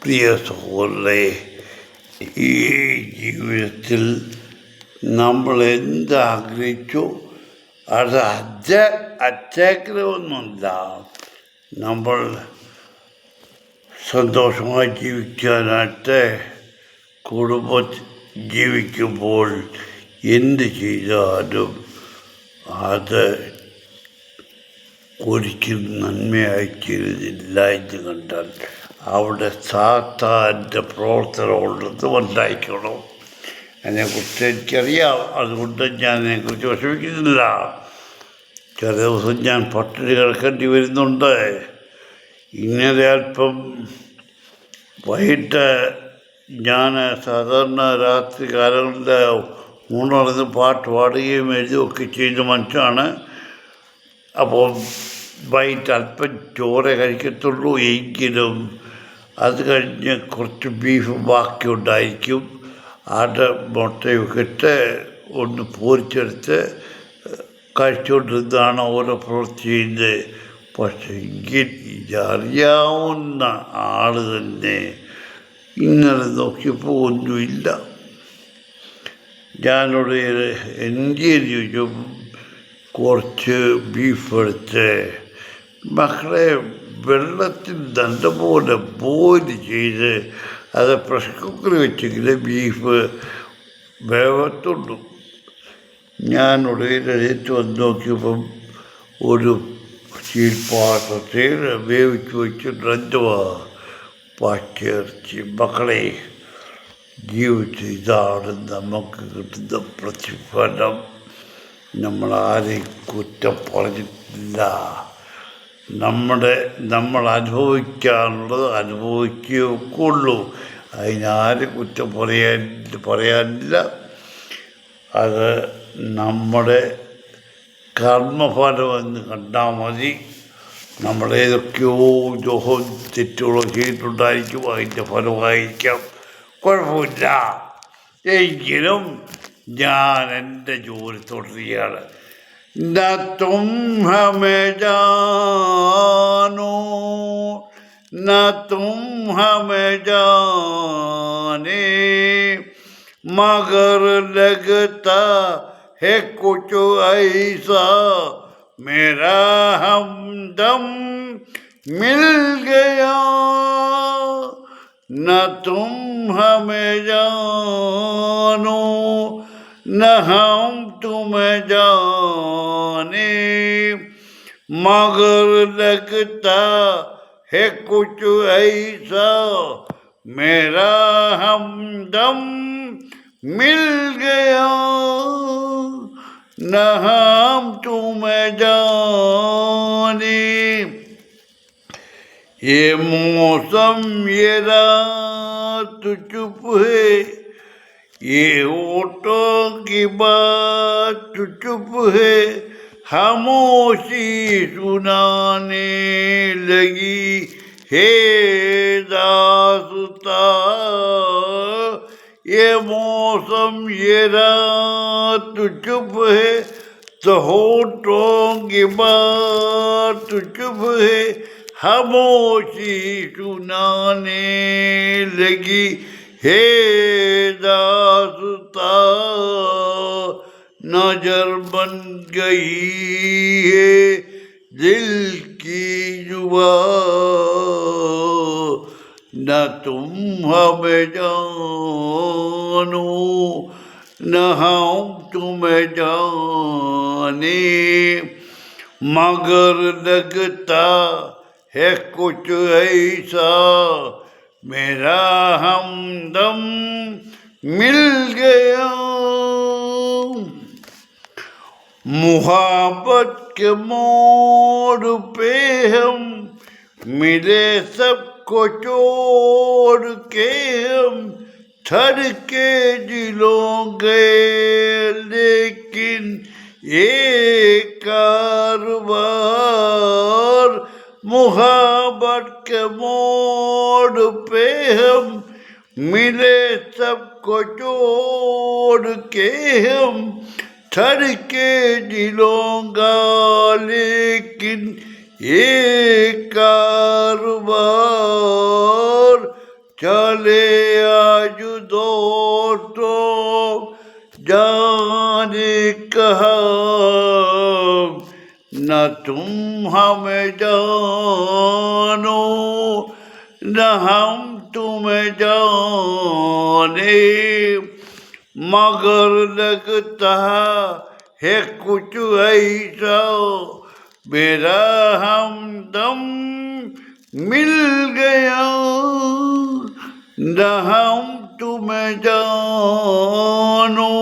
പ്രിയ സുഹൃത്തുക്കളെ, ഈ ജീവിതത്തിൽ നമ്മൾ എന്താഗ്രഹിച്ചു അത് അത്യാഗ്രഹമൊന്നുമില്ല. നമ്മൾ സന്തോഷമായി ജീവിക്കാനായിട്ട് കുടുംബത്തിൽ ജീവിക്കുമ്പോൾ എന്ത് ചെയ്താലും അത് ഒരിക്കലും നന്മയായി ചെയ്യുന്നില്ല എന്ന് കണ്ടാൽ അവിടെ സാത്താൻ്റെ പ്രവർത്തനം ഉള്ളത് ഉണ്ടായിക്കണം. അതിനെക്കുറിച്ച് എനിക്കറിയാം. അതുകൊണ്ട് ഞാൻ അതിനെക്കുറിച്ച് വിഷമിക്കുന്നില്ല. ചില ദിവസം ഞാൻ പട്ടിണി കിടക്കേണ്ടി വരുന്നുണ്ട്. ഇന്നലെ അല്പം വൈകിട്ട് ഞാൻ സാധാരണ രാത്രി കാലങ്ങളിൽ മൂന്നറിഞ്ഞ് പാട്ട് പാടുകയും എഴുതുകയൊക്കെ ചെയ്യുന്ന മനുഷ്യനാണ്. അപ്പോൾ വൈകിട്ട് അല്പം ചോറ് കഴിക്കത്തുള്ളൂ. എങ്കിലും അത് കഴിഞ്ഞ് കുറച്ച് ബീഫ് ബാക്കിയുണ്ടായിരിക്കും. അത് മുട്ടയൊക്കെ ഇട്ട് ഒന്ന് പൊരിച്ചെടുത്ത് കഴിച്ചുകൊണ്ടിരുന്നതാണ് ഓരോ പ്രവൃത്തി ചെയ്യുന്നത്. പക്ഷേ ഇതറിയാവുന്ന ആൾ തന്നെ ഇന്നലെ നോക്കിയപ്പോൾ ഒന്നുമില്ല. ഞാനോട് എന്ത് ചോദിച്ചു, കുറച്ച് ബീഫ് എടുത്ത് മക്കളെ വെള്ളത്തിൽ നല്ലപോലെ ബോയിൽ ചെയ്ത് അത് പ്രഷർ കുക്കറിൽ വെച്ചെങ്കിൽ ബീഫ് വേവത്തുള്ളൂ. ഞാൻ ഉടനെടുത്ത് വന്ന് നോക്കിയപ്പം ഒരു സ്റ്റീൽ പാത്രത്തിൽ വേവിച്ച് വെച്ചിട്ടുണ്ടെന്തുവാ പച്ചിറച്ചി. മക്കളെ, ജീവിതത്തിൽ ഇതാണ് നമുക്ക് കിട്ടുന്ന പ്രതിഫലം. നമ്മളാരെയും കുറ്റം പറഞ്ഞിട്ടില്ല. നമ്മൾ അനുഭവിക്കാനുള്ളത് അനുഭവിക്കുകയൊക്കെ ഉള്ളൂ. അതിനാരും കുറ്റം പറയാനില്ല. അത് നമ്മുടെ കർമ്മഫലമെന്ന് കണ്ടാൽ മതി. നമ്മളേതൊക്കെയോ ദ്രോഹവും തെറ്റുകളോ ചെയ്തിട്ടുണ്ടായിരിക്കും. അതിൻ്റെ ഫലമായിരിക്കാം, കുഴപ്പമില്ല. എങ്കിലും ഞാൻ എൻ്റെ ജോലി തുടരുകയാണ്. न तुम हमें जानो न तुम हमें जाने, मगर लगता है कुछ ऐसा मेरा हमदम मिल गया. न तुम हमें जानो न हम तुम्हें जाने, मगर लगता है कुछ ऐसा मेरा हमदम मिल गया. न हम तुम्हें जाने. ये मौसम ये रात चुप है, ये होठों की बात चुप है, खामोशी सुनाने लगी हे दास्तां. ये मौसम ये रात चुप है, तो होठों की बात चुप है, खामोशी सुनाने लगी हे दास्तां. नजर बन गई है दिल की जुबां. न तुम हमें जानो न हम तुम्हें जाने, मगर लगता है कुछ ऐसा मेरा हमदम मिल गया. मुहब्बत के मोड़ पे हम मिले, सबको छोड़ के हम थर के दिलों गए, लेकिन ये कारवार. मुहब्बत के मोड़ पे हम मिले, सबको छोड़ के हम थर के दिलों का, लेकिन ये कारवार चले आज दोस्तों जाने कहाँ, न तुम हमें जानो न हम तुम्हें जाने, मगर लगता है कुछ ऐसा मेरा हमदम मिल गया, न हम तुम्हें जानो